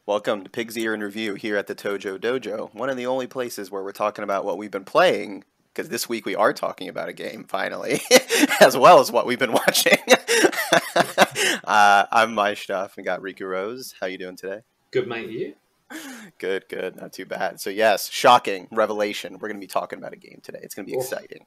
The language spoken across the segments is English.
Welcome to Pig's Ear in Review here at the Tojo Dojo, one of the only places where we're talking about what we've been playing, because this week we are talking about a game, finally, as well as what we've been watching. I'm Myshtuff and got Riku Rose. How you doing today? Good, mate. You? Good. Not too bad. So yes, shocking revelation. We're going to be talking about a game today. It's going to be exciting.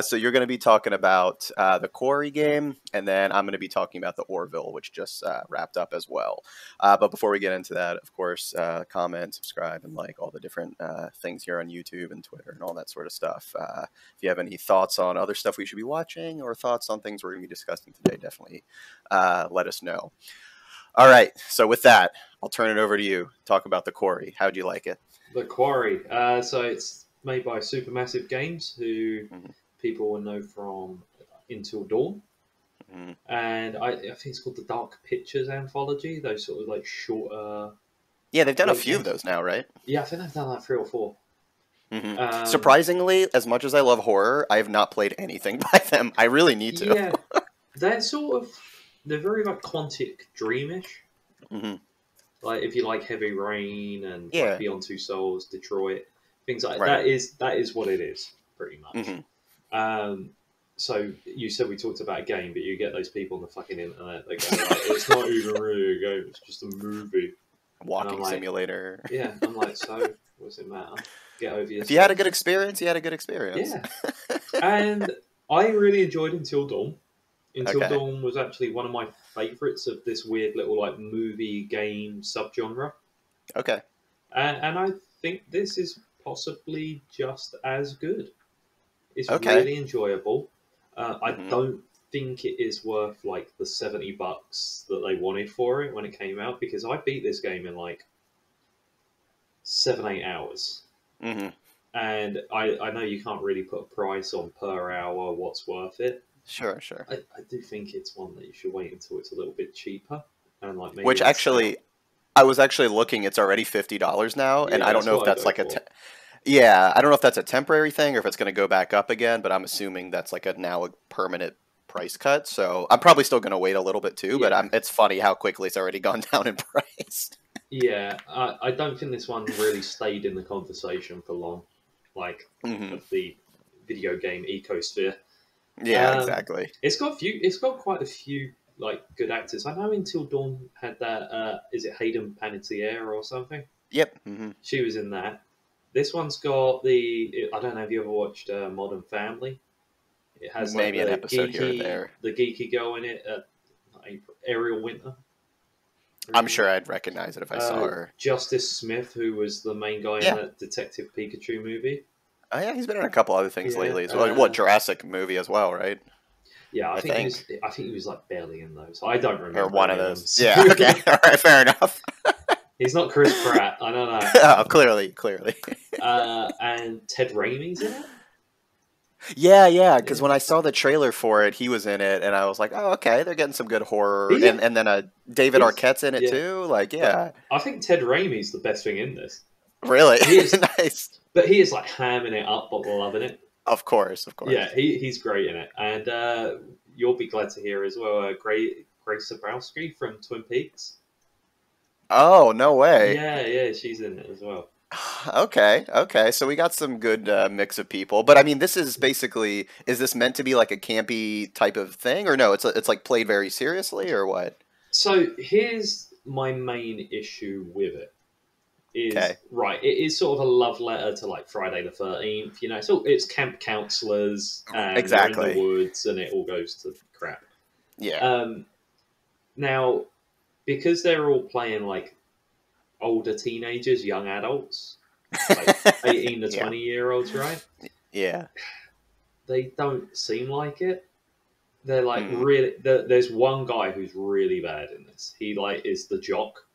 So you're going to be talking about the Quarry game, and then I'm going to be talking about the Orville, which just wrapped up as well. But before we get into that, of course, comment, subscribe, and like all the different things here on YouTube and Twitter and all that sort of stuff. If you have any thoughts on other stuff we should be watching or thoughts on things we're going to be discussing today, definitely let us know. All right, so with that, I'll turn it over to you. Talk about the Quarry. How'd you like it? The Quarry. So it's made by Supermassive Games, who people will know from Until Dawn. And I think it's called the Dark Pictures Anthology, those sort of like shorter... Yeah, they've done a few of those now, right? Yeah, I think they've done like 3 or 4. Surprisingly, as much as I love horror, I have not played anything by them. I really need to. Yeah, they're sort of... They're very like Quantic Dreamish. Like if you like Heavy Rain and like Beyond Two Souls, Detroit, things like that is what it is, pretty much. So you said we talked about a game, but you get those people on the fucking internet that go like, it's not even really a game, it's just a movie. Walking simulator. Yeah, I'm like, so what does it matter? Get over yourself. If you had a good experience, you had a good experience. Yeah. And I really enjoyed Until Dawn. Until Dawn was actually one of my favourites of this weird little like movie game subgenre. Okay. And I think this is possibly just as good. It's really enjoyable. I don't think it is worth like the $70 that they wanted for it when it came out, because I beat this game in like 7-8 hours. And I know you can't really put a price on per hour what's worth it. Sure. I do think it's one that you should wait until it's a little bit cheaper, and like maybe which actually, I was actually looking. It's already $50 now, and I don't know if that's like I don't know if that's a temporary thing or if it's going to go back up again. But I'm assuming that's like now a permanent price cut. So I'm probably still going to wait a little bit too. But it's funny how quickly it's already gone down in price. Yeah, I don't think this one really stayed in the conversation for long, like of the video game ecosphere. Yeah, exactly. It's got quite a few like good actors. I know Until Dawn had that. Is it Hayden Panettiere or something? Yep. She was in that. This one's got I don't know if you ever watched Modern Family. It has like maybe an episode here or there. The geeky girl in it, Ariel Winter. I'm sure I'd recognize it if I saw her. Justice Smith, who was the main guy in that Detective Pikachu movie. Oh yeah, he's been in a couple other things lately as well. Jurassic movie as well, right? Yeah, I think he was like barely in those. I don't remember. Or one of those. Yeah. Okay. All right. Fair enough. He's not Chris Pratt. I don't know. Oh, clearly. And Ted Raimi's in it. Yeah. Because when I saw the trailer for it, he was in it, and I was like, "Oh, okay, they're getting some good horror." And then David Arquette's in it too. Like, yeah. I think Ted Raimi's the best thing in this. Really? He is Nice. But he is like hamming it up, but loving it. Of course. Yeah, he's great in it, and you'll be glad to hear as well. Grace Zabrowski from Twin Peaks. Oh, no way. Yeah, she's in it as well. Okay. So we got some good mix of people, but I mean, this is basically, is this meant to be like a campy type of thing, or no? It's like played very seriously, or what? So here's my main issue with it. It is sort of a love letter to like Friday the 13th. You know, it's camp counselors and they're in the woods, and it all goes to crap. Yeah. Now, because they're all playing like older teenagers, young adults, like 18 to 20-year-olds, right? Yeah. They don't seem like it. They're like really. There's one guy who's really bad in this. He like is the jock.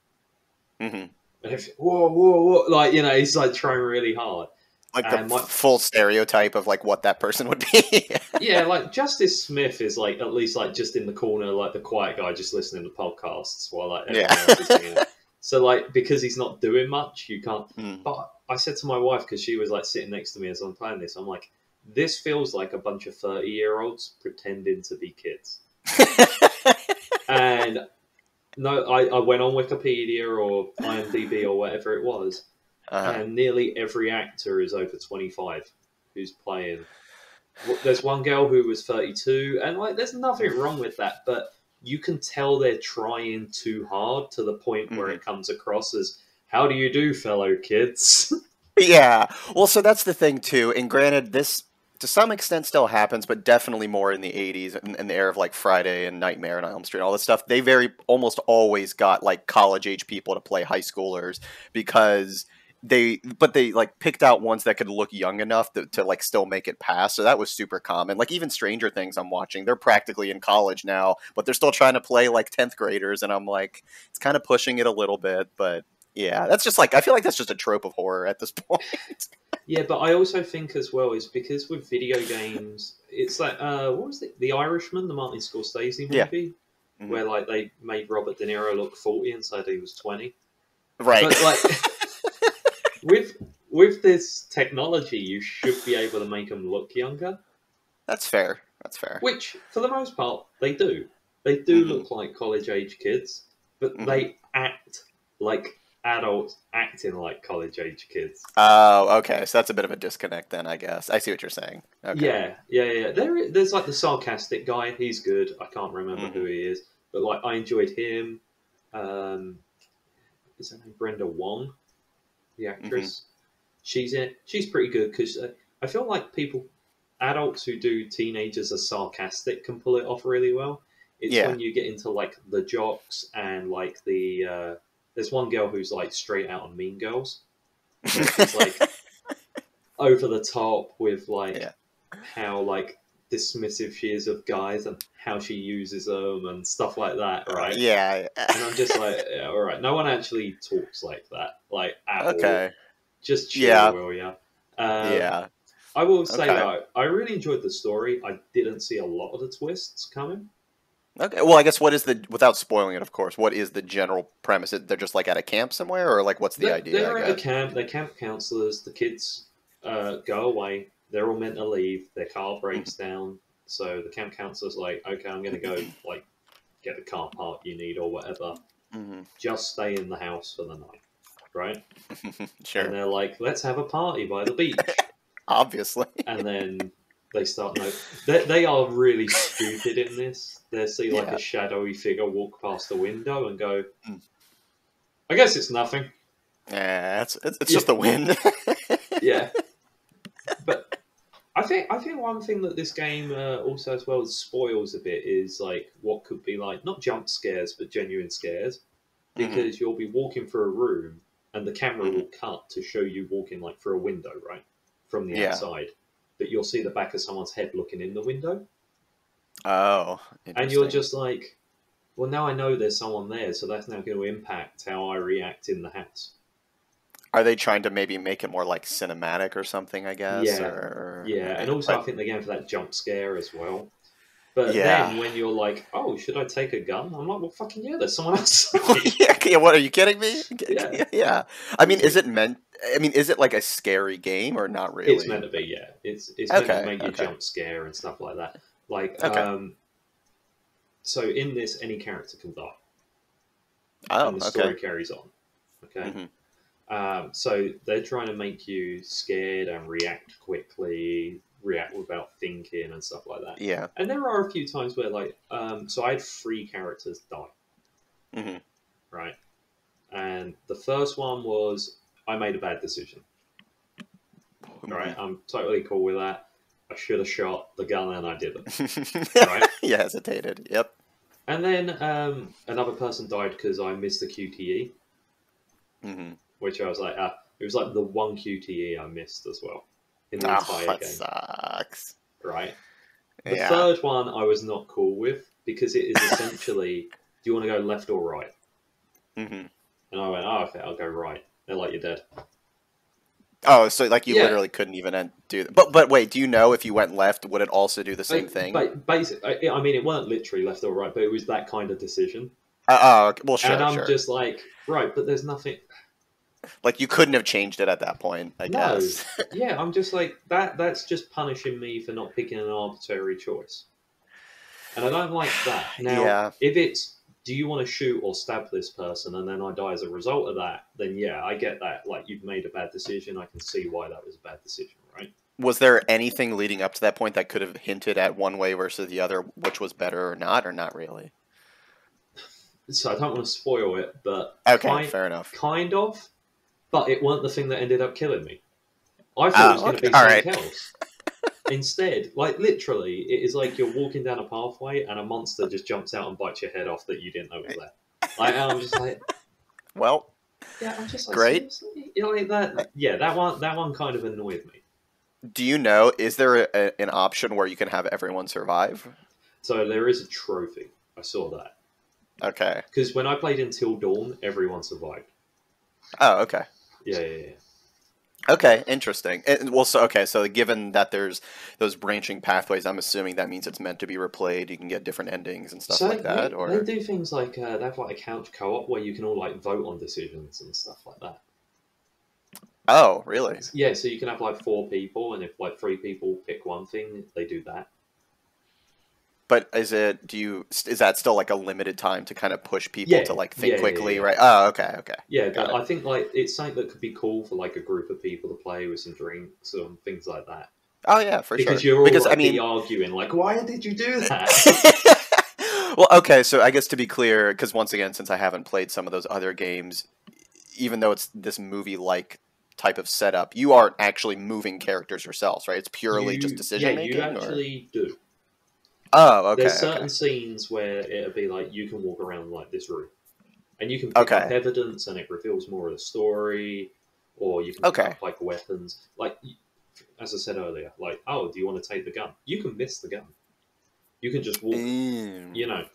And if whoa, like, you know, he's like trying really hard. Like the full stereotype of like what that person would be. Yeah, like Justice Smith is like at least like just in the corner, like the quiet guy just listening to podcasts while like everyone else is doing it. So like because he's not doing much, you can't. But I said to my wife, because she was like sitting next to me as I'm playing this, I'm like, this feels like a bunch of 30-year-olds pretending to be kids. And no, I went on Wikipedia or IMDb or whatever it was, and nearly every actor is over 25 who's playing. There's one girl who was 32, and like, there's nothing wrong with that, but you can tell they're trying too hard to the point where it comes across as, how do you do, fellow kids? Yeah. Well, so that's the thing, too. And granted, this, to some extent, still happens, but definitely more in the 80s, in the era of, like, Friday and Nightmare on Elm Street and all this stuff. They almost always got, like, college-age people to play high schoolers because they like, picked out ones that could look young enough to, like, still make it past. So that was super common. Like, even Stranger Things I'm watching, they're practically in college now, but they're still trying to play, like, 10th graders, and I'm like, it's kind of pushing it a little bit, but... yeah, that's just like, I feel like that's just a trope of horror at this point. Yeah, but I also think as well is because with video games, it's like, what was it? The Irishman, the Martin Scorsese movie, where like they made Robert De Niro look 40 and said he was 20. Right. But like, with this technology, you should be able to make them look younger. That's fair. That's fair. Which, for the most part, they do. They do look like college-age kids, but they act like adults acting like college-age kids. Oh, okay. So that's a bit of a disconnect then, I guess. I see what you're saying. Okay. Yeah. There's like the sarcastic guy. He's good. I can't remember who he is, but like I enjoyed him. Is her name Brenda Wong, the actress? She's pretty good because I feel like adults who do teenagers as sarcastic can pull it off really well. It's when you get into like the jocks and like the there's one girl who's like straight out of Mean Girls. She's like over the top with like how like dismissive she is of guys and how she uses them and stuff like that, right? Yeah. And I'm just like, yeah, all right. No one actually talks like that, like at all. Just chill, will ya? Yeah. I will say though, I really enjoyed the story. I didn't see a lot of the twists coming. Okay, well, I guess without spoiling it, of course, what is the general premise? They're just like at a camp somewhere, or like what's the idea? They're at a camp. They're camp counselors. The kids go away. They're all meant to leave. Their car breaks down, so the camp counselor's like, "Okay, I'm going to go like get the car part you need or whatever. Just stay in the house for the night, right?" Sure. And they're like, "Let's have a party by the beach." Obviously. And then they start. No, they are really stupid in this. They see like a shadowy figure walk past the window and go, "I guess it's nothing." Yeah, it's just the wind. Yeah, but I think one thing that this game also as well spoils a bit is like what could be like not jump scares but genuine scares, because you'll be walking through a room and the camera will cut to show you walking like through a window, right, from the outside, but you'll see the back of someone's head looking in the window. Oh, and you're just like, well, now I know there's someone there, so that's now going to impact how I react in the house. Are they trying to maybe make it more like cinematic or something, I guess? Yeah, and also I think they're going for that jump scare as well. But then when you're like, oh, should I take a gun? I'm like, well, fucking yeah, there's someone else. Yeah, what, are you kidding me? Yeah. I mean, is it like a scary game or not really? It's meant to be, yeah. It's meant to make you jump scare and stuff like that. Like, so in this, any character can die. And the story carries on. Okay? So they're trying to make you scared and react quickly, react without thinking and stuff like that. Yeah. And there are a few times where, like, so I had 3 characters die. Right? And the first one was, I made a bad decision. Right? I'm totally cool with that. I should have shot the gun and I didn't. Right? You hesitated. Yep. And then another person died because I missed the QTE. Which I was like, it was like the one QTE I missed as well in the entire game. That sucks. Right? The third one I was not cool with because it is essentially, do you want to go left or right? And I went, oh, okay, I'll go right. They're like, you're dead. Oh, so like you literally couldn't even do that. But wait, do you know if you went left, would it also do the same thing? Basically, I mean, it weren't literally left or right, but it was that kind of decision. Well, sure. And I'm just like, right, but there's nothing. Like, you couldn't have changed it at that point, I guess. Yeah, I'm just like, that's just punishing me for not picking an arbitrary choice. And I don't like that. Now, if it's, do you want to shoot or stab this person and then I die as a result of that, then yeah, I get that. Like, you've made a bad decision. I can see why that was a bad decision, right? Was there anything leading up to that point that could have hinted at one way versus the other, which was better or not really? So I don't want to spoil it, but okay, fair enough. Kind of, but it weren't the thing that ended up killing me. I thought it was going to be something else. Instead, like literally, it is like you're walking down a pathway and a monster just jumps out and bites your head off that you didn't know was there. Like, I'm just like, well, yeah, I'm just like, great. You know, like that. Yeah, that one kind of annoyed me. Do you know? Is there an option where you can have everyone survive? So there is a trophy. I saw that. Okay. Because when I played Until Dawn, everyone survived. Oh, okay. Yeah. Okay, interesting. Well, so given that there's those branching pathways, I'm assuming that means it's meant to be replayed. You can get different endings and stuff like that. Or they do things like they have like a couch co-op where you can all like vote on decisions and stuff like that. Oh, really? Yeah, so you can have like 4 people, and if like 3 people pick one thing, they do that. But is that still like a limited time to kind of push people to like think quickly, right? Oh, okay. Yeah, but I think like it's something that could be cool for like a group of people to play with some drinks and things like that. Oh yeah, for sure. Because you're all arguing like, why did you do that? Well, okay, so I guess to be clear, because once again, since I haven't played some of those other games, even though it's this movie-like type of setup, you aren't actually moving characters yourselves, right? It's purely just decision making. Yeah, you actually do. Oh, okay. There's certain scenes where it'll be like you can walk around like this room, and you can pick up evidence, and it reveals more of the story, or you can pick up like weapons. Like as I said earlier, like, oh, do you want to take the gun? You can miss the gun. You can just walk. You know.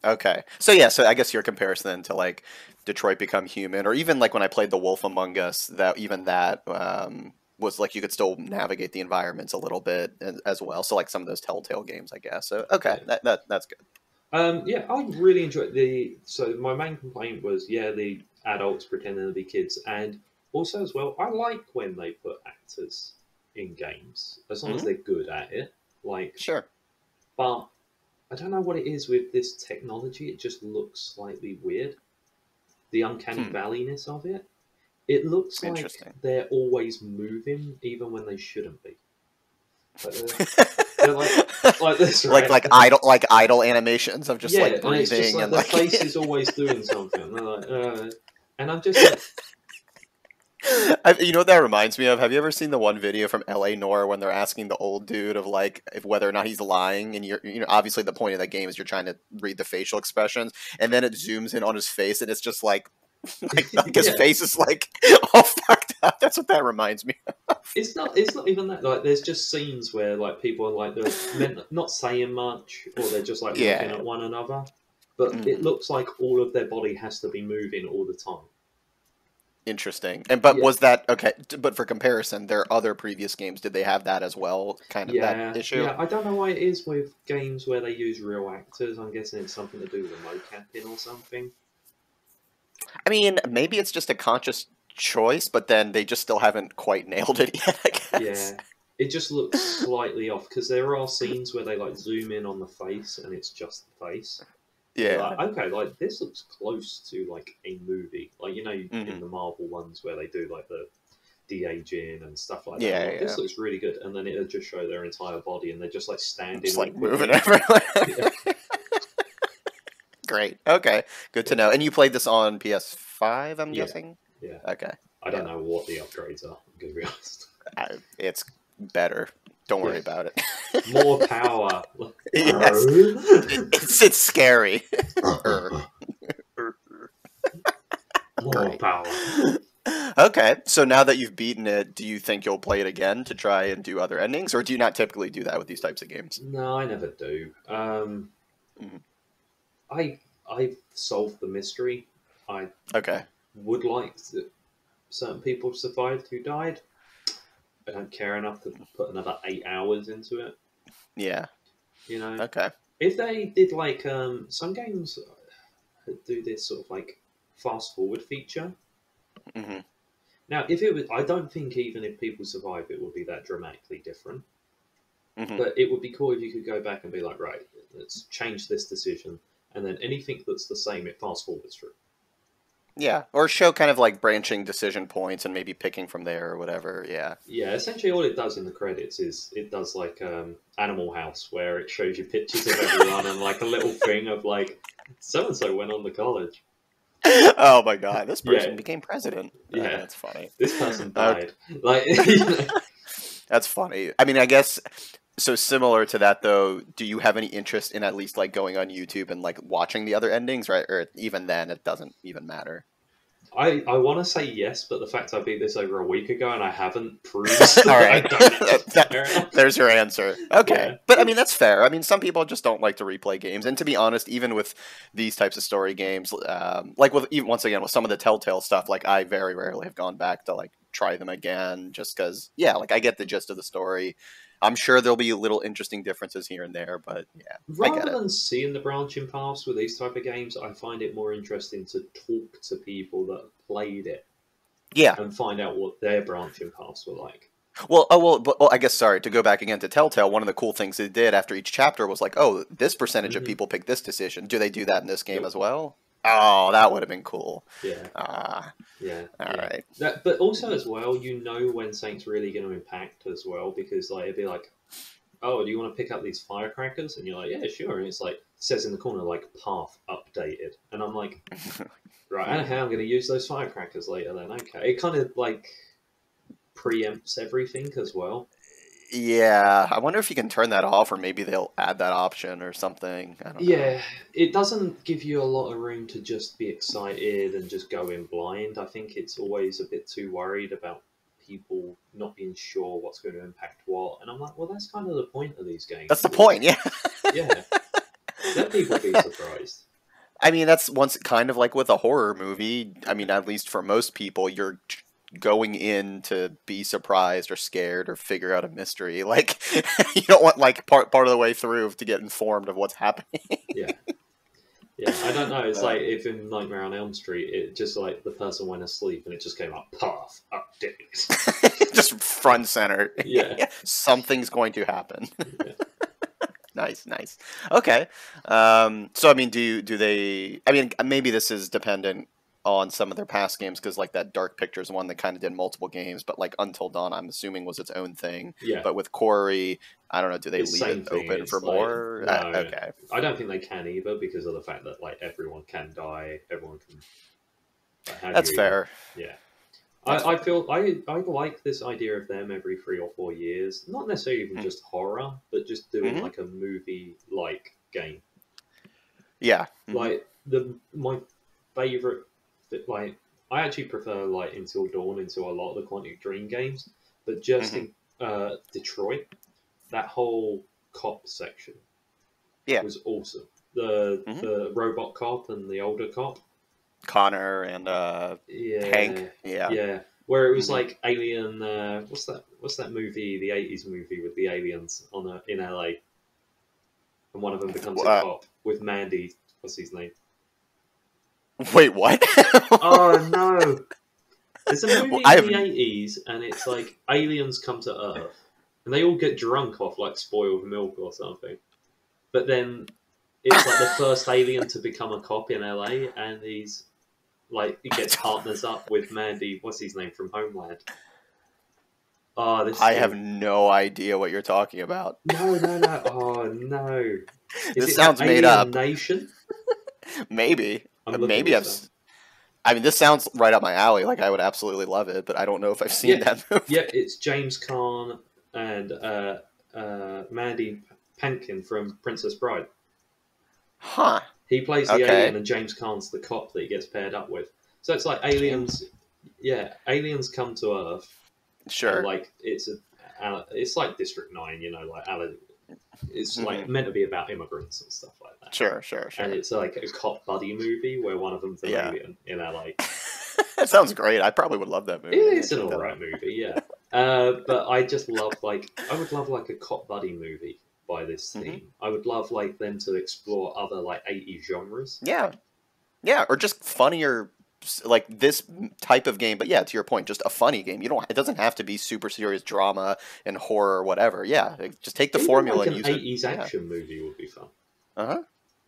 Okay. So yeah, so I guess your comparison then to like Detroit Become Human, or even like when I played The Wolf Among Us, that was like you could still navigate the environments a little bit as well. So like some of those Telltale games, I guess. So okay, that's good. Yeah, I really enjoyed So my main complaint was the adults pretending to be kids, and also as well, I like when they put actors in games as long as they're good at it. Like sure, but I don't know what it is with this technology. It just looks slightly weird. The uncanny valleyness of it. It looks like they're always moving, even when they shouldn't be. They're like this, right? like idle animations of just like breathing, and it's just like their face is always doing something. They're like, and I'm just like. You know what that reminds me of? Have you ever seen the one video from LA Noire when they're asking the old dude of like if whether or not he's lying, and obviously the point of that game is you're trying to read the facial expressions, and then it zooms in on his face, and it's just like his face is like all fucked up. That's what that reminds me of. It's not even that. Like there's just scenes where like people are like they're not saying much, or they're just like looking at one another, but it looks like all of their body has to be moving all the time. Interesting. But was that okay? But for comparison, their other previous games, did they have that as well? Kind of that issue. Yeah, I don't know why it is with games where they use real actors. I'm guessing it's something to do with the mocapping or something. I mean, maybe it's just a conscious choice, but then they just still haven't quite nailed it yet, I guess. Yeah, it just looks slightly off because there are scenes where they like zoom in on the face and it's just the face. Yeah. Like, okay, like this looks close to like a movie, like in the Marvel ones where they do like the de-aging and stuff like that. Yeah, this looks really good, and then it'll just show their entire body, and they're just like standing, just like moving everywhere. Great. Okay, good to know. And you played this on PS5, I'm guessing. Yeah. Okay. I don't know what the upgrades are. I'm gonna be honest. It's better. Don't worry about it. More power. Yes. It's scary. More power. Okay, so now that you've beaten it, do you think you'll play it again to try and do other endings, or do you not typically do that with these types of games? No, I never do. I've solved the mystery. I would like certain people survived who died. I don't care enough to put another 8 hours into it. Yeah. Okay. If they did like some games do this sort of like fast forward feature, Now, if it was, I don't think even if people survive, it would be that dramatically different. But it would be cool if you could go back and be like, right, let's change this decision, and then anything that's the same, it fast forwards through. Yeah, or show kind of like branching decision points and maybe picking from there or whatever. Yeah. Yeah, essentially all it does in the credits is it does like Animal House, where it shows you pictures of everyone and like a little thing of like so and so went on to college. Oh my god, this person became president. Yeah, that's funny. This person died. Like, that's funny. I mean, I guess so. Similar to that, though, do you have any interest in at least like going on YouTube and like watching the other endings, right? Or even then, it doesn't even matter. I want to say yes, but the fact I beat this over a week ago and I haven't proved All right. I don't There's your answer. Okay. Yeah. But I mean, that's fair. I mean, some people just don't like to replay games. And to be honest, even with these types of story games, like with even once again, with some of the Telltale stuff, like I very rarely have gone back to like try them again just because, yeah, like I get the gist of the story. I'm sure there'll be little interesting differences here and there, but yeah. Rather than seeing the branching paths with these type of games, I find it more interesting to talk to people that played it. Yeah. And find out what their branching paths were like. Well, I guess, sorry, to go back again to Telltale, one of the cool things they did after each chapter was like, oh, this percentage of people picked this decision. Do they do that in this game as well? Oh, that would have been cool. Yeah. Yeah. All right. But also as well, you know when something's really going to impact as well, because like it'd be like, oh, do you want to pick up these firecrackers? And you're like, yeah, sure. And it's like, says in the corner, like, path updated. And I'm like, right, I know how I'm going to use those firecrackers later then. Okay. It kind of like preempts everything as well. Yeah, I wonder if you can turn that off, or maybe they'll add that option or something. I don't know. Yeah, it doesn't give you a lot of room to just be excited and just go in blind. I think it's always a bit too worried about people not being sure what's going to impact what. And I'm like, well, that's kind of the point of these games. That's the point, yeah. Yeah. Let people be surprised. I mean, that's once kind of like with a horror movie. I mean, at least for most people, you're going in to be surprised or scared or figure out a mystery. Like, you don't want like part of the way through to get informed of what's happening. Yeah. Yeah, I don't know. It's like if in Nightmare on Elm Street, it just like the person went asleep and it just came up, path update. Just front center. Yeah. Something's going to happen. Yeah. Nice. Okay. So, I mean, do they... I mean, maybe this is dependent on some of their past games, because like that Dark Pictures one that kind of did multiple games, but like Until Dawn, I'm assuming, was its own thing. Yeah. But with Quarry, I don't know, do they leave it open for more? No, okay. I don't think they can either, because of the fact that like everyone can die, everyone can... Like, that's fair. Yeah. I feel I like this idea of them every 3 or 4 years, not necessarily even just horror, but just doing like a movie like game. Yeah. Like my favorite, like I actually prefer like Until Dawn into a lot of the Quantic Dream games, but just in Detroit, that whole cop section was awesome. The robot cop and the older cop, Connor and Hank. Yeah. Where it was like Alien. What's that movie? The 80s movie with the aliens in LA, and one of them becomes a cop with Mandy. What's his name? Wait, what? Oh no! There's a movie in the 80s, and it's like aliens come to Earth, and they all get drunk off like spoiled milk or something. But then it's like the first alien to become a cop in LA, and he's like he gets partners up with Mandy. What's his name from Homeland? Oh, I have no idea what you're talking about. No. Oh no! This sounds made up. Nation? Maybe. Maybe I mean, this sounds right up my alley. Like, I would absolutely love it, but I don't know if I've seen that movie. Yeah, it's James Caan and Mandy Patinkin from Princess Bride. Huh. He plays the alien, and James Caan's the cop that he gets paired up with. So it's like aliens. Yeah, aliens come to Earth. Sure. Like it's like District 9, you know, like it's like meant to be about immigrants and stuff like that. Sure. And it's like a cop buddy movie where one of them's an alien in LA. That sounds great. I probably would love that movie. It's an alright movie, yeah. But I just love I would love like a cop buddy movie by this team. I would love like them to explore other like 80s genres. Yeah, or just funnier like this type of game, but yeah, to your point, just a funny game. It doesn't have to be super serious drama and horror or whatever. Yeah, just take the formula like and an use 80s it. action movie would be fun.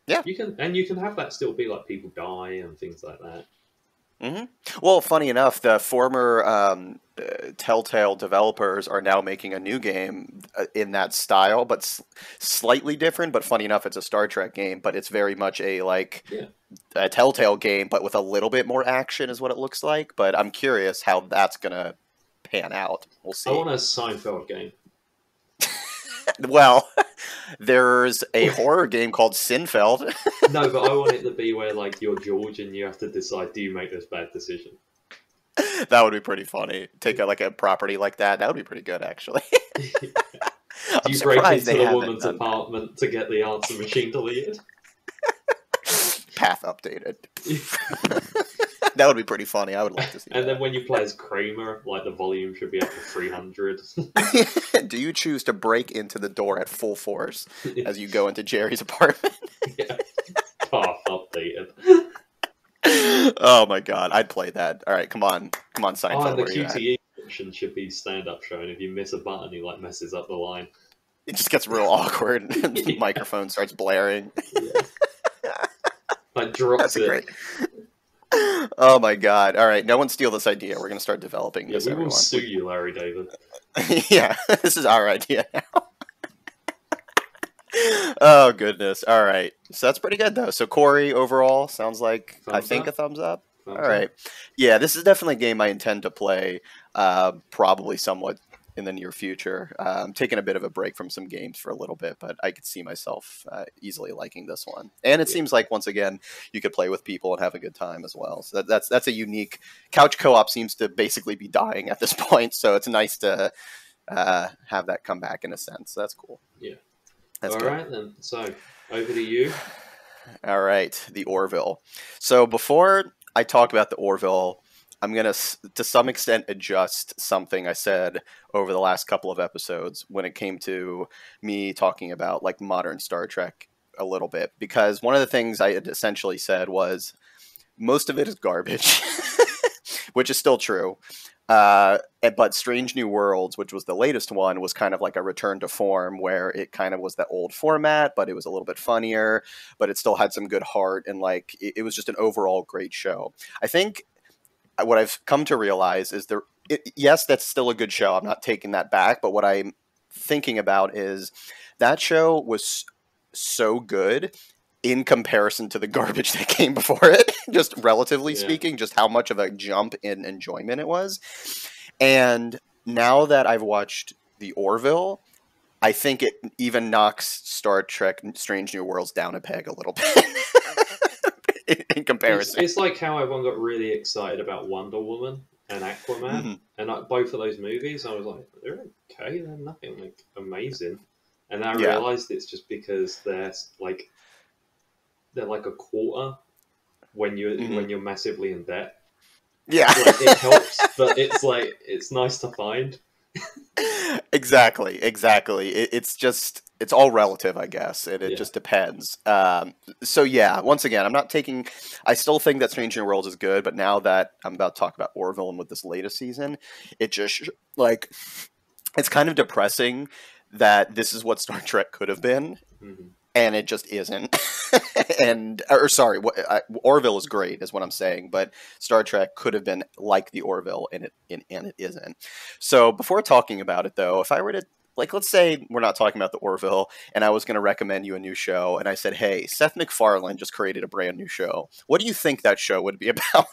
Yeah. You can have that still be like people die and things like that. Well, funny enough, the former Telltale developers are now making a new game in that style, but slightly different. But funny enough, it's a Star Trek game, but it's very much a a Telltale game, but with a little bit more action, is what it looks like. But I'm curious how that's gonna pan out. We'll see. I want a Seinfeld game. Well, there's a horror game called Sinfeld. No, but I want it to be where like you're George and you have to decide, do you make this bad decision? That would be pretty funny. Take a property like that. That would be pretty good, actually. Do you break into the woman's apartment to get the answer machine deleted? Path updated. That would be pretty funny. I would like to see and that. then when you play as Kramer, like the volume should be up to 300. Do you choose to break into the door at full force as you go into Jerry's apartment? Yeah. Path updated. Oh my god, I'd play that. All right, come on, Seinfeld. Oh, and the QTE option should be stand-up show, and if you miss a button, he like messes up the line. It just gets real awkward, and the microphone starts blaring. Yeah. Like drops it. Great. Oh my god! All right, no one steal this idea. We're gonna start developing this. We will sue you, Larry David. Yeah, this is our idea now. Oh goodness! All right, so that's pretty good though. So Quarry overall sounds like a thumbs up. All right, yeah, this is definitely a game I intend to play. Probably somewhat in the near future. I'm taking a bit of a break from some games for a little bit, but I could see myself easily liking this one. And it seems like once again you could play with people and have a good time as well. So that's a unique couch co-op seems to basically be dying at this point. So it's nice to have that come back in a sense. So that's cool. Yeah. All right then. So over to you. All right, the Orville. So before I talk about the Orville, I'm going to some extent adjust something I said over the last couple of episodes when it came to me talking about like modern Star Trek a little bit, because one of the things I had essentially said was most of it is garbage, which is still true. But Strange New Worlds, which was the latest one, was kind of like a return to form where it kind of was that old format, but it was a little bit funnier, but it still had some good heart. And like, it was just an overall great show. I think what I've come to realize is yes, that's still a good show. I'm not taking that back. But what I'm thinking about is that show was so good in comparison to the garbage that came before it, just relatively speaking, just how much of a jump in enjoyment it was. And now that I've watched the Orville, I think it even knocks Star Trek Strange New Worlds down a peg a little bit. In comparison. It's like how everyone got really excited about Wonder Woman and Aquaman, and like both of those movies, I was like, they're okay, they're nothing like amazing, and I realized it's just because they're like a quarter when you're massively in debt. Yeah, like, it helps, but it's like it's nice to find. Exactly. It's all relative, I guess, and it just depends. So yeah, once again, I still think that Strange New Worlds is good, but now that I'm about to talk about Orville and with this latest season, it just like it's kind of depressing that this is what Star Trek could have been. And it just isn't. Orville is great, is what I'm saying. But Star Trek could have been like the Orville, and it isn't. So before talking about it, though, if I were to let's say we're not talking about the Orville, and I was going to recommend you a new show, and I said, "Hey, Seth MacFarlane just created a brand new show. What do you think that show would be about?"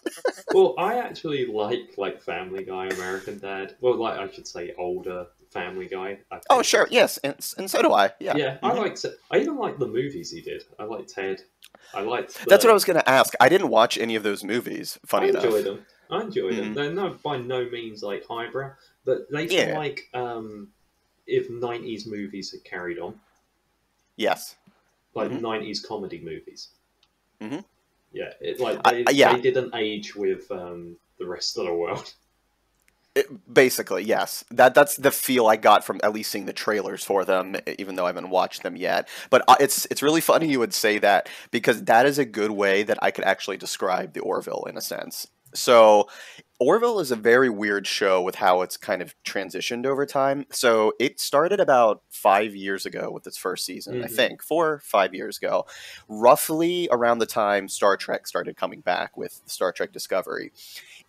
Well, I actually like Family Guy, American Dad. Well, I should say older Family Guy. Oh, sure, yes, and so do I. Yeah, yeah. I even like the movies he did. I like Ted. That's what I was going to ask. I didn't watch any of those movies. Funny enough, I enjoyed them. They're by no means like highbrow, but they feel like if 90s movies had carried on. Yes. Like 90s comedy movies. Yeah, they didn't age with the rest of the world. Basically, yes. That's the feel I got from at least seeing the trailers for them, even though I haven't watched them yet. But it's really funny you would say that, because that is a good way that I could actually describe the Orville in a sense. So Orville is a very weird show with how it's kind of transitioned over time. So it started about 5 years ago with its first season, I think, 4 or 5 years ago, roughly around the time Star Trek started coming back with Star Trek Discovery.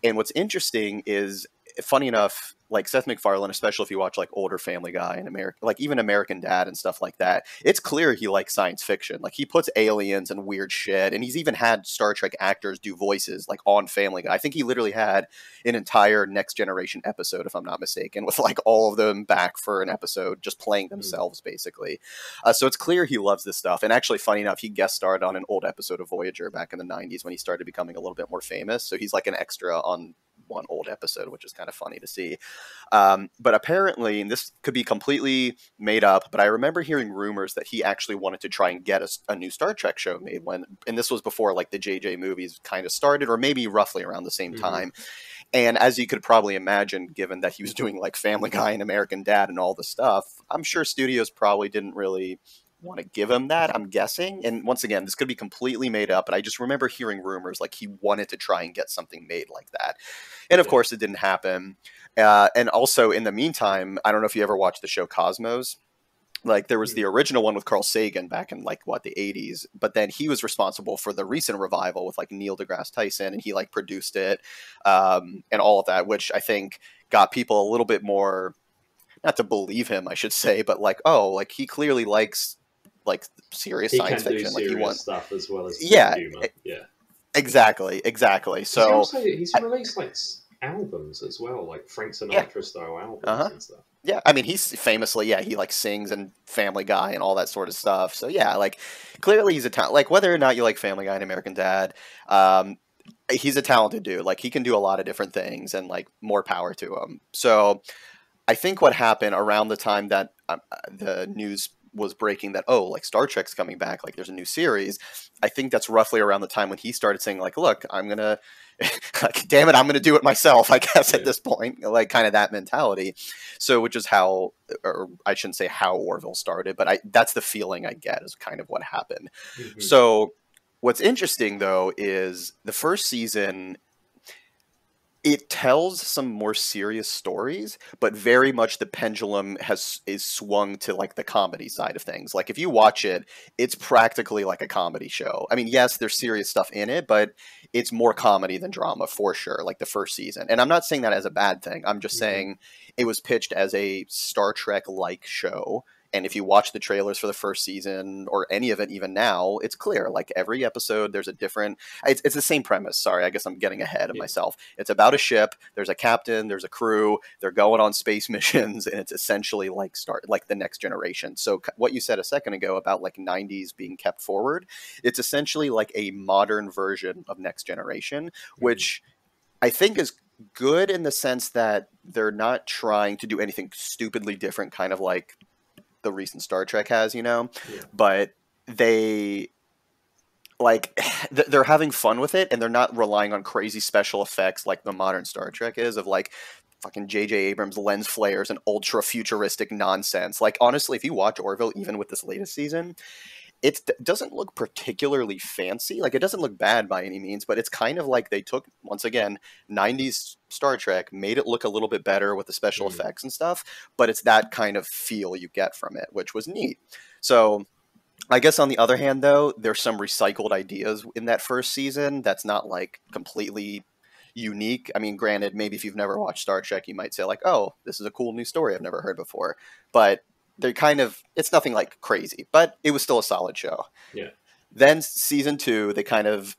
And what's interesting is, funny enough, like Seth MacFarlane, especially if you watch like older Family Guy and American, like even American Dad and stuff like that, it's clear he likes science fiction. Like he puts aliens and weird shit, and he's even had Star Trek actors do voices like on Family Guy. I think he literally had an entire Next Generation episode, if I'm not mistaken, with like all of them back for an episode, just playing themselves basically. So it's clear he loves this stuff. And actually, funny enough, he guest starred on an old episode of Voyager back in the '90s when he started becoming a little bit more famous. So he's like an extra on one old episode, which is kind of funny to see. But apparently, and this could be completely made up, but I remember hearing rumors that he actually wanted to try and get a new Star Trek show made and this was before like the JJ movies kind of started, or maybe roughly around the same time. And as you could probably imagine, given that he was doing like Family Guy and American Dad and all the stuff, I'm sure studios probably didn't really want to give him that, I'm guessing. And once again, this could be completely made up, but I just remember hearing rumors like he wanted to try and get something made like that. And of course, it didn't happen. And also, in the meantime, I don't know if you ever watched the show Cosmos. Like there was the original one with Carl Sagan back in like the 80s, but then he was responsible for the recent revival with like Neil deGrasse Tyson, and he like produced it and all of that, which I think got people a little bit more, not to believe him, I should say, but like, oh, like he clearly likes like serious science fiction. He can do serious stuff as well as humor. Yeah, exactly. So he's released like albums as well, like Frank Sinatra style albums and stuff. Yeah, I mean, he's famously, he like sings and Family Guy and all that sort of stuff. So yeah, like clearly he's a talent. Like whether or not you like Family Guy and American Dad, he's a talented dude. Like he can do a lot of different things, and like more power to him. So I think what happened around the time that the news was breaking that, oh, like Star Trek's coming back, like there's a new series, I think that's roughly around the time when he started saying like, look, I'm gonna like, damn it, I'm gonna do it myself, I guess, at this point, like kind of that mentality. So which is how, or I shouldn't say how Orville started, but that's the feeling I get is kind of what happened. So what's interesting though is the first season, it tells some more serious stories, but very much the pendulum is swung to like the comedy side of things. Like if you watch it, it's practically like a comedy show. I mean, yes, there's serious stuff in it, but it's more comedy than drama for sure, like the first season. And I'm not saying that as a bad thing. I'm just saying it was pitched as a Star Trek-like show. And if you watch the trailers for the first season or any of it even now, it's clear. Like every episode, there's a different... It's the same premise. Sorry, I guess I'm getting ahead of myself. It's about a ship. There's a captain. There's a crew. They're going on space missions. And it's essentially like the Next Generation. So what you said a second ago about like 90s being kept forward, it's essentially like a modern version of Next Generation, which I think is good in the sense that they're not trying to do anything stupidly different, kind of like the recent Star Trek has, but they like they're having fun with it, and they're not relying on crazy special effects like the modern Star Trek is, of like fucking J.J. Abrams lens flares and ultra futuristic nonsense. Like honestly, if you watch Orville, even with this latest season, it doesn't look particularly fancy. Like it doesn't look bad by any means, but it's kind of like they took, once again, 90s Star Trek, made it look a little bit better with the special effects and stuff, but it's that kind of feel you get from it, which was neat. So I guess on the other hand, though, there's some recycled ideas in that first season that's not like completely unique. I mean, granted, maybe if you've never watched Star Trek, you might say like, oh, this is a cool new story I've never heard before. But they're kind of, it's nothing like crazy, but it was still a solid show. Yeah. Then season 2, they kind of,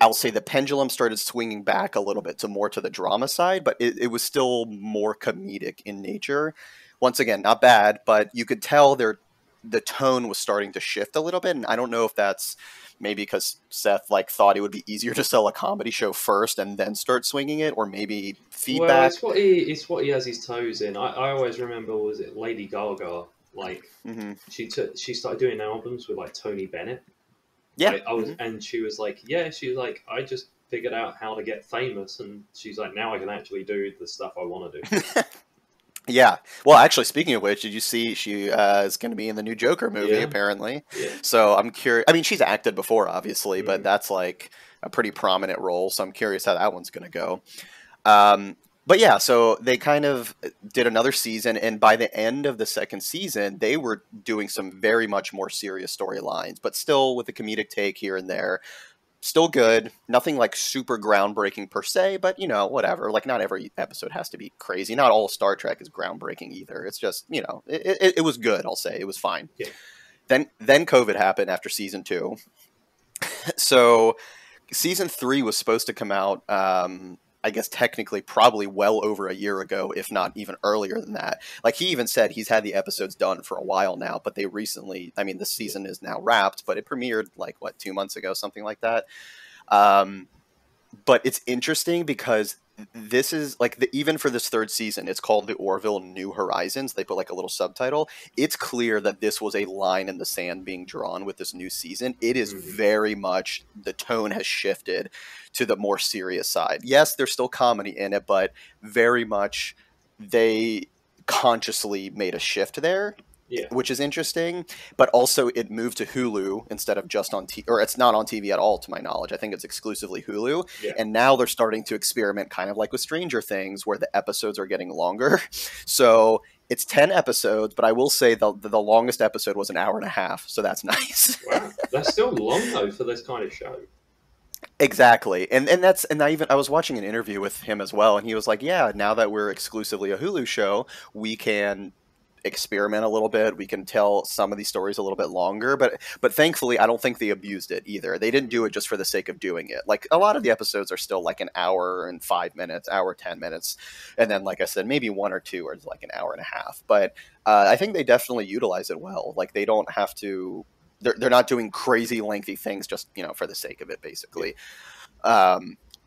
I'll say the pendulum started swinging back a little bit to more to the drama side, but it was still more comedic in nature. Once again, not bad, but you could tell the tone was starting to shift a little bit. And I don't know if that's maybe because Seth like thought it would be easier to sell a comedy show first and then start swinging it, or maybe feedback. Well, it's what he has his toes in. I always remember, was it Lady Gaga? Like she started doing albums with like Tony Bennett. Yeah, and she was like, I just figured out how to get famous, and she's like, now I can actually do the stuff I want to do. Yeah. Well, actually, speaking of which, did you see she is going to be in the new Joker movie, Yeah. apparently? Yeah. So I'm curious. I mean, she's acted before, obviously, but that's like a pretty prominent role. So I'm curious how that one's going to go. But yeah, so they kind of did another season, and by the end of the second season, they were doing some very much more serious storylines, but still with a comedic take here and there. Still good. Nothing like super groundbreaking per se, but you know, whatever. Like not every episode has to be crazy. Not all Star Trek is groundbreaking either. It's just, you know, it was good, I'll say. It was fine. Yeah. Then COVID happened after season 2. So season 3 was supposed to come out I guess technically probably well over a year ago, if not even earlier than that. Like he even said he's had the episodes done for a while now, but they recently, I mean, the season is now wrapped, but it premiered like, what, 2 months ago, something like that. But it's interesting because this is like even for this third season, it's called the Orville New Horizons. They put like a little subtitle. It's clear that this was a line in the sand being drawn with this new season. It is very much, the tone has shifted to the more serious side. Yes, there's still comedy in it, but very much they consciously made a shift there. Yeah. Which is interesting, but also it moved to Hulu instead of just on TV, or it's not on TV at all to my knowledge. I think it's exclusively Hulu. Yeah. And now they're starting to experiment kind of like with Stranger Things where the episodes are getting longer. So it's 10 episodes, but I will say the longest episode was an hour and a half. So that's nice. Wow. That's still long though for this kind of show. Exactly. And I was watching an interview with him as well, and he was like, yeah, now that we're exclusively a Hulu show, we can experiment a little bit. We can tell some of these stories a little bit longer, but thankfully I don't think they abused it either. They didn't do it just for the sake of doing it. Like a lot of the episodes are still like an hour and 5 minutes, hour 10 minutes, and then like I said, maybe 1 or 2 are like an hour and a half. But I think they definitely utilize it well. Like they don't have to. They're not doing crazy lengthy things just, you know, for the sake of it, basically.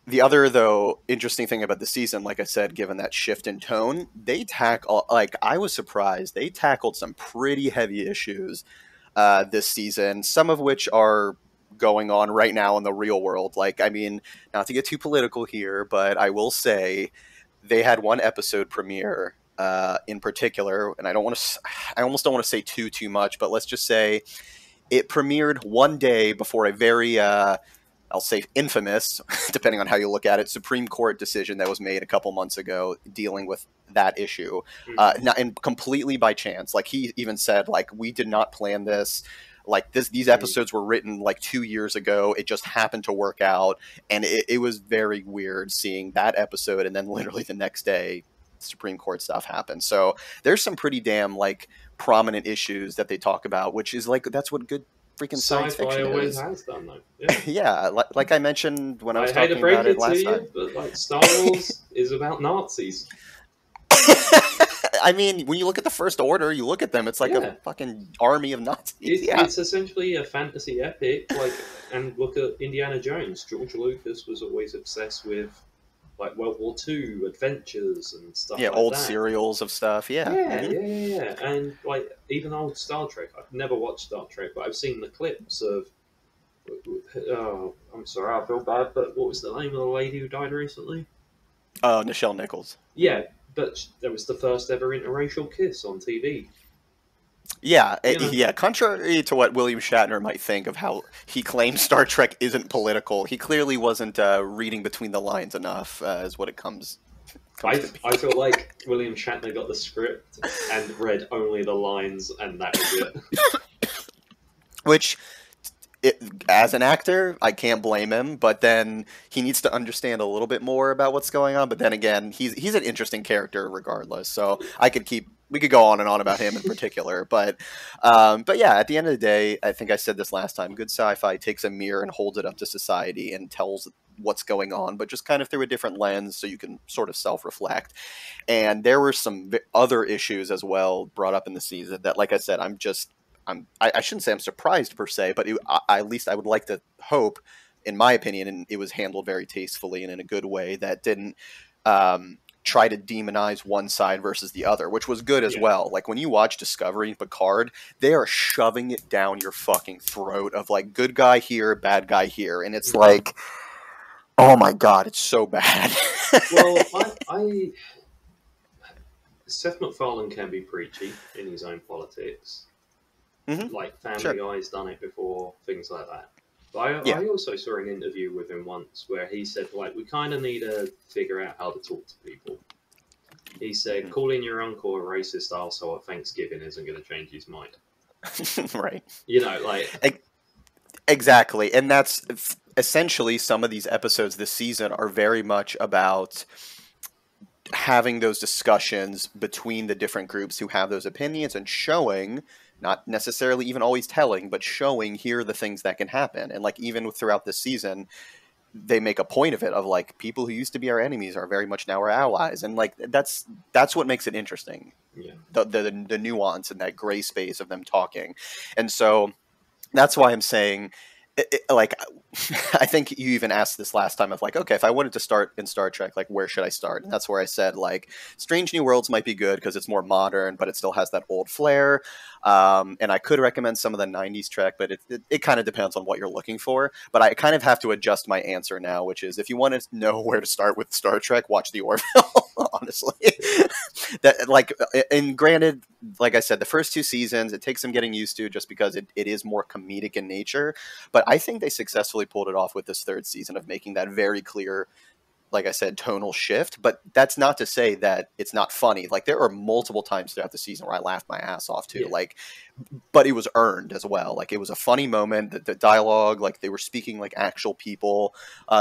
The other, though, interesting thing about the season, like I said, given that shift in tone, they tackle, like, I was surprised. They tackled some pretty heavy issues this season, some of which are going on right now in the real world. Like, I mean, not to get too political here, but I will say they had one episode premiere in particular, and I almost don't want to say too much, but let's just say it premiered one day before a very I'll say infamous, depending on how you look at it, Supreme Court decision that was made a couple months ago dealing with that issue, and completely by chance. Like he even said, like, we did not plan this. Like these episodes were written like 2 years ago. It just happened to work out, and it was very weird seeing that episode, and then literally the next day, Supreme Court stuff happened. So there's some pretty damn like prominent issues that they talk about, which is like that's what good freaking science fiction always is. has done though. Yeah, yeah, like I mentioned when I was talking about it last time. But like Star Wars is about Nazis. I mean, when you look at the First Order, you look at them, it's like a fucking army of Nazis. It's essentially a fantasy epic. Like, and look at Indiana Jones. George Lucas was always obsessed with like World War II adventures and stuff. Yeah, like old that. serials of stuff. Yeah, yeah. And like even old Star Trek. I've never watched Star Trek, but I've seen the clips of. Oh, I'm sorry, I feel bad. But what was the name of the lady who died recently? Nichelle Nichols. Yeah, but there was the first ever interracial kiss on TV. Yeah, yeah. Contrary to what William Shatner might think of how he claims Star Trek isn't political, he clearly wasn't reading between the lines enough, is what it comes I feel like William Shatner got the script and read only the lines, and that was it. Which, as an actor, I can't blame him, but then he needs to understand a little bit more about what's going on. But then again, he's an interesting character regardless, so we could go on and on about him in particular, but yeah, at the end of the day, I think I said this last time, good sci-fi takes a mirror and holds it up to society and tells what's going on, but just kind of through a different lens so you can sort of self-reflect. And there were some other issues as well brought up in the season that, like I said, I shouldn't say I'm surprised per se, but at least I would like to hope, in my opinion, and it was handled very tastefully and in a good way that didn't try to demonize one side versus the other, which was good as well. Like when you watch Discovery and Picard, they are shoving it down your fucking throat of like good guy here, bad guy here. And it's like, Oh my god, it's so bad. Well, Seth MacFarlane can be preachy in his own politics. Mm-hmm. Like Family Guy's done it before, things like that. But I also saw an interview with him once where he said, like, we kind of need to figure out how to talk to people. He said, calling your uncle a racist arsehole at Thanksgiving isn't going to change his mind. Right. You know, like... Exactly. And that's essentially some of these episodes this season are very much about having those discussions between the different groups who have those opinions and showing, not necessarily even always telling, but showing here are the things that can happen. And like even throughout this season, they make a point of it of like people who used to be our enemies are very much now our allies. And like that's what makes it interesting. Yeah. The nuance and that gray space of them talking. And so that's why I'm saying like I think you even asked this last time of like, okay, if I wanted to start in Star Trek, like where should I start? And that's where I said like Strange New Worlds might be good because it's more modern, but it still has that old flair. And I could recommend some of the 90s Trek, but it kind of depends on what you're looking for. But I kind of have to adjust my answer now, which is if you want to know where to start with Star Trek, watch the Orville, honestly. That like, and granted, like I said, the first 2 seasons, it takes some getting used to just because it is more comedic in nature. But I think they successfully pulled it off with this 3rd season of making that very clear, like I said, tonal shift. But that's not to say that it's not funny. Like there are multiple times throughout the season where I laughed my ass off too. Yeah. Like, but it was earned as well. Like it was a funny moment. The dialogue, like they were speaking like actual people.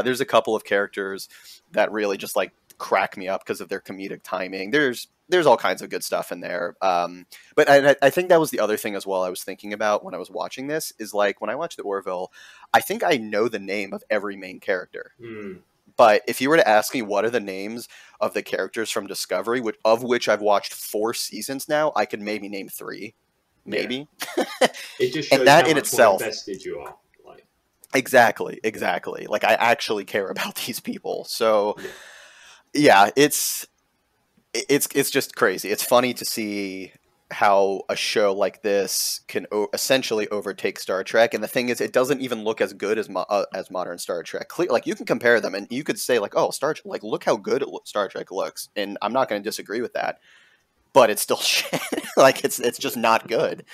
There's a couple of characters that really just like crack me up because of their comedic timing. There's all kinds of good stuff in there. But I think that was the other thing as well I was thinking about when I was watching this is like when I watched the Orville, I think I know the name of every main character. But if you were to ask me what are the names of the characters from Discovery, of which I've watched 4 seasons now, I could maybe name 3. Maybe. Yeah. It just shows and that how in much itself, more invested you are. Like. Exactly. Like I actually care about these people. So yeah, it's just crazy. It's funny to see how a show like this can essentially overtake Star Trek. And the thing is, it doesn't even look as good as modern Star Trek. Like you can compare them, and you could say like, "Oh, Star Trek! Like look how good Star Trek looks." And I'm not going to disagree with that. But it's still shit. Like it's just not good.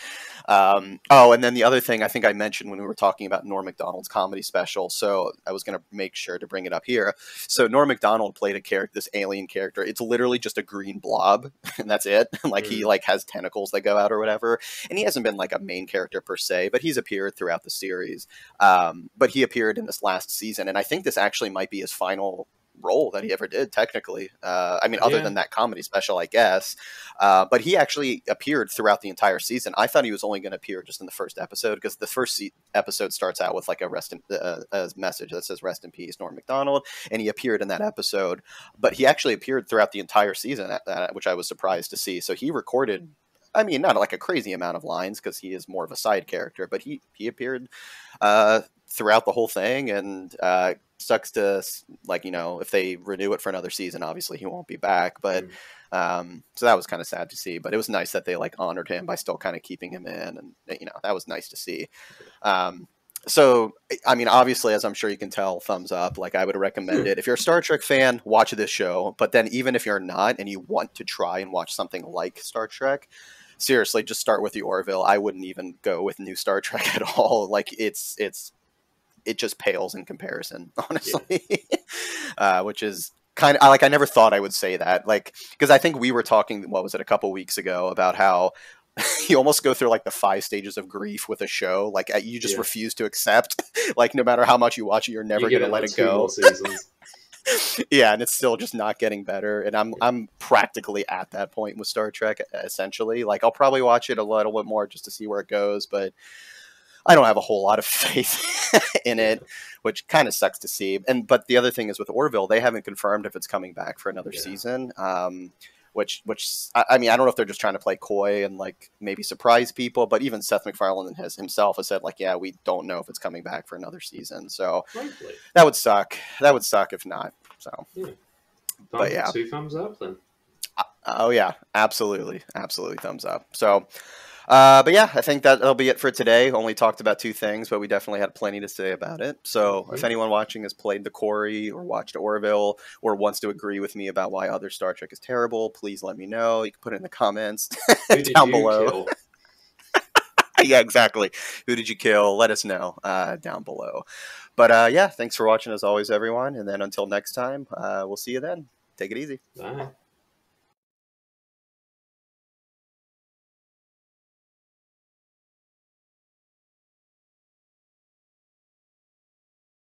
And then the other thing I think I mentioned when we were talking about Norm Macdonald's comedy special, so I was going to make sure to bring it up here. So Norm Macdonald played a character, this alien character. It's literally just a green blob, and that's it. Like he like has tentacles that go out or whatever. And he hasn't been like a main character per se, but he's appeared throughout the series. But he appeared in this last season, and I think this actually might be his final role that he ever did technically. I mean, other than that comedy special, I guess. But he actually appeared throughout the entire season. I thought he was only going to appear just in the first episode because the first episode starts out with like a message that says "Rest in peace, Norm Macdonald," and he appeared in that episode. But he actually appeared throughout the entire season, which I was surprised to see. So he recorded. I mean, not like a crazy amount of lines because he is more of a side character, but he appeared throughout the whole thing, and sucks to like, you know, if they renew it for another season, obviously he won't be back, but so that was kind of sad to see. But it was nice that they like honored him by still kind of keeping him in, and you know, that was nice to see. So I mean, obviously, as I'm sure you can tell, thumbs up. Like I would recommend it if you're a Star Trek fan, watch this show. But then even if you're not and you want to try and watch something like Star Trek, seriously, just start with the Orville. I wouldn't even go with new Star Trek at all. Like it just pales in comparison, honestly. Which is kind of like, I never thought I would say that, like, because I think we were talking, what was it, a couple weeks ago about how you almost go through like the 5 stages of grief with a show. Like you just refuse to accept, like no matter how much you watch it, you're never going to let it go. Yeah, and it's still just not getting better. And I'm practically at that point with Star Trek, essentially. Like I'll probably watch it a little bit more just to see where it goes, but I don't have a whole lot of faith in it, which kind of sucks to see. But the other thing is with Orville, they haven't confirmed if it's coming back for another season. Which I mean, I don't know if they're just trying to play coy and like maybe surprise people, but even Seth MacFarlane himself has said like, yeah, we don't know if it's coming back for another season. So that would suck. That would suck if not. So, but yeah, 2 thumbs up then. Oh yeah, absolutely thumbs up. So, But yeah, I think that'll be it for today. Only talked about 2 things, but we definitely had plenty to say about it. So if anyone watching has played the Quarry or watched Orville or wants to agree with me about why other Star Trek is terrible, please let me know. You can put it in the comments down below. Kill? Yeah, exactly. Who did you kill? Let us know down below. But yeah, thanks for watching as always, everyone. And then until next time, we'll see you then. Take it easy. Bye.